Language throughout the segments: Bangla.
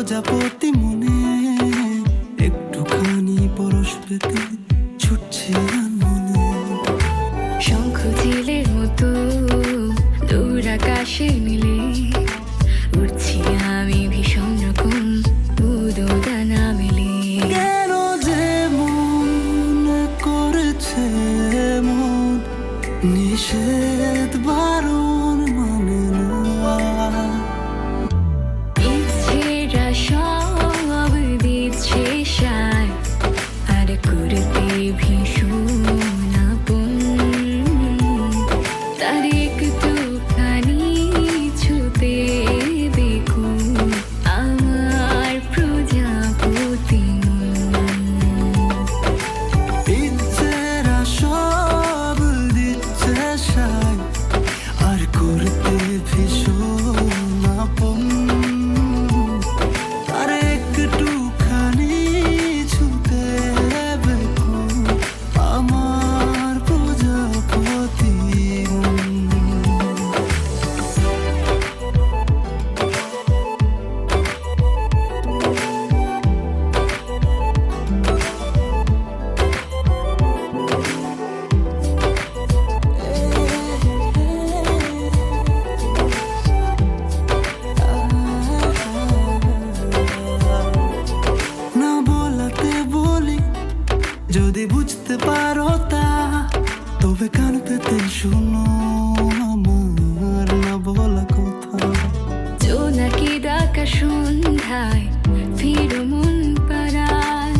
প্রজাপতি মনে একটুখানি পরশ পেতে ছুটছে মনে। শঙ্খ চিলের মতো দূর আকাশে মিলে উড়ছি আমি ভীষণ রকম উদোদানা মেলে। কেন যে মন করেছে মন নিষেধ বারণ মানে না। ইচ্ছেরা সব দিচ্ছে সায় আর করতে ভীষণ আপন। তার একটুখানি ছুতে দেখুন আমার প্রজাপতি মন। ইচ্ছেরা সব দিচ্ছে সায় আর করতে ভীষণ আপন। আর একটুখানি ছুতে দেখুন আমার প্রজাপতি মন। না বলাতে বলি যদি বুঝতে পারো তা, তবে কান পেতে শুনো আমার না বলা কথা। জোনাকি ডাকা সন্ধ্যায় ফিরো মন পাড়ায়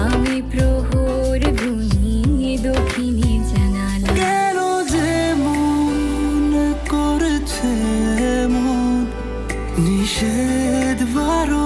আমি প্রহর গুনি দক্ষিণে জানালা। কেন যে মন করেছে মন নিষেধ বারণ